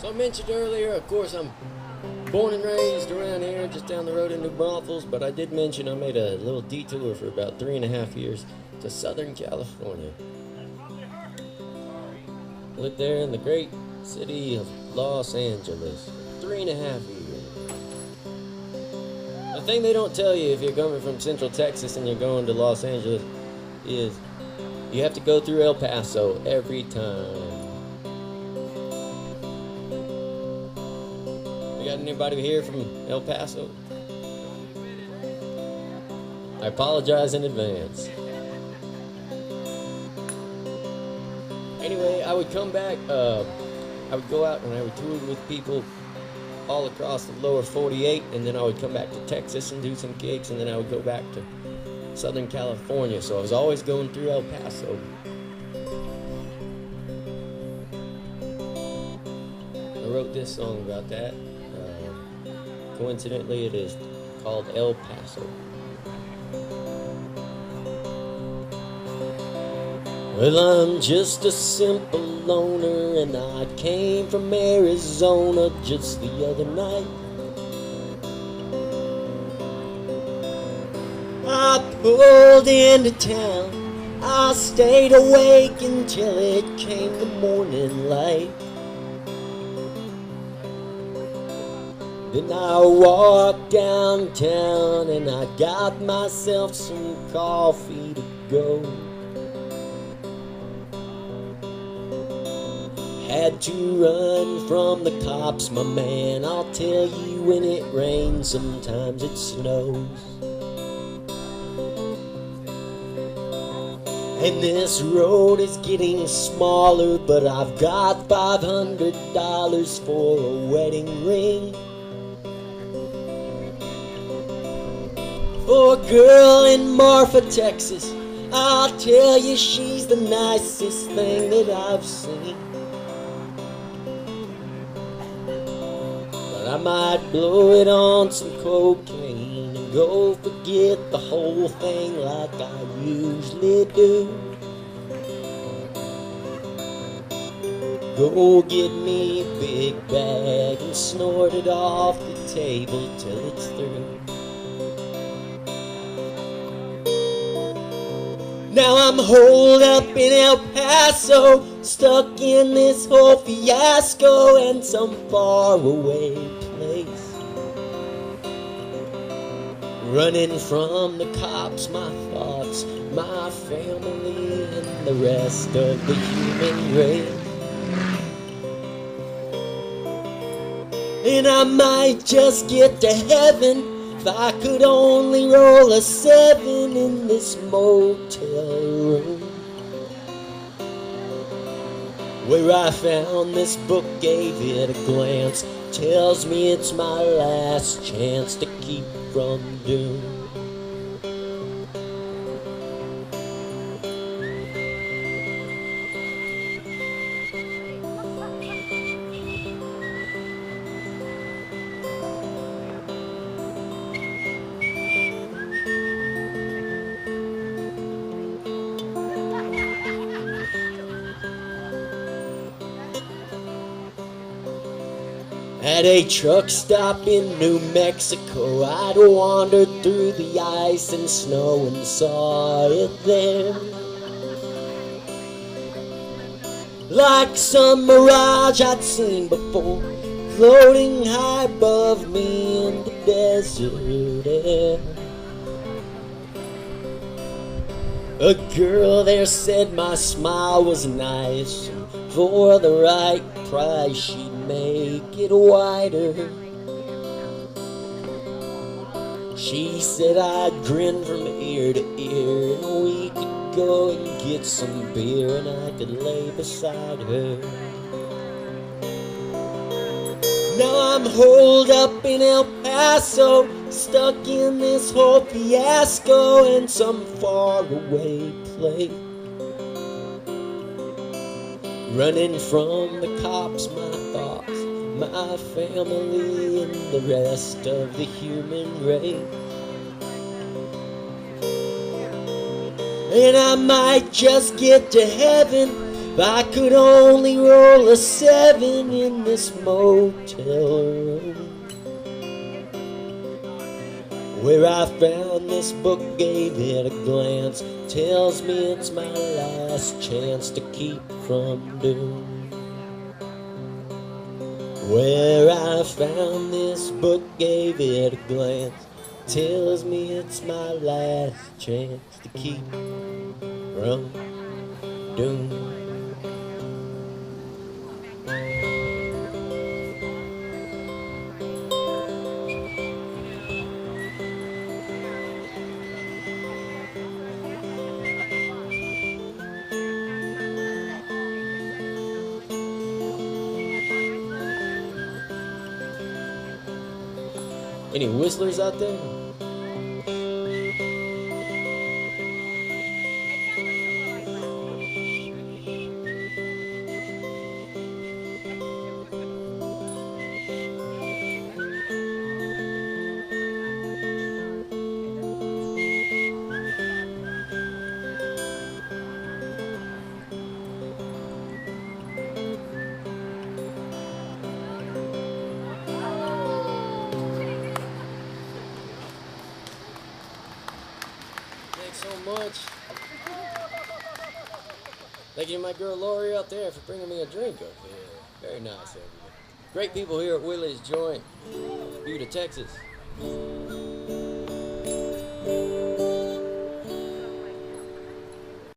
So I mentioned earlier, of course, I'm born and raised around here, just down the road in New Braunfels, but I did mention I made a little detour for about 3.5 years to Southern California. Lived there in the great city of Los Angeles for 3.5 years. The thing they don't tell you if you're coming from Central Texas and you're going to Los Angeles is you have to go through El Paso every time. We got anybody here from El Paso? I apologize in advance. Anyway, I would come back, I would go out and I would tour with people all across the lower 48, and then I would come back to Texas and do some gigs, and then I would go back to Southern California, so I was always going through El Paso. I wrote this song about that. Coincidentally, it is called El Paso. Well, I'm just a simple loner, and I came from Arizona just the other night. I pulled into town, I stayed awake until it came the morning light. Then I walked downtown and I got myself some coffee to go. Had to run from the cops, my man. I'll tell you, when it rains, sometimes it snows. And this road is getting smaller, but I've got $500 for a wedding ring. For a girl in Marfa, Texas, I'll tell you, she's the nicest thing that I've seen. But I might blow it on some cocaine and go forget the whole thing like I usually do. Go get me a big bag and snort it off the table till it's through. Now I'm holed up in El Paso, stuck in this whole fiasco in some faraway place. Running from the cops, my thoughts, my family, and the rest of the human race. And I might just get to heaven if I could only roll a 7 in this motel room. Where I found this book, gave it a glance, tells me it's my last chance to keep from doom. At a truck stop in New Mexico, I'd wandered through the ice and snow and saw it there. Like some mirage I'd seen before, floating high above me in the desert air. A girl there said my smile was nice, and for the right price she'd make it wider. She said I'd grin from ear to ear, and we could go and get some beer, and I could lay beside her. Now I'm holed up in El Paso, stuck in this whole fiasco in some faraway place. Running from the cops, my thoughts, my family, and the rest of the human race. And I might just get to heaven if I could only roll a 7 in this motel room. Where I found this book, gave it a glance, tells me it's my last chance to keep from doom. Where I found this book, gave it a glance, tells me it's my last chance to keep from doom. Any whistlers out there? Thanks so much. Thank you to my girl Lori out there for bringing me a drink up here. Very nice of you. Great people here at Willie's Joint, Butte, Texas.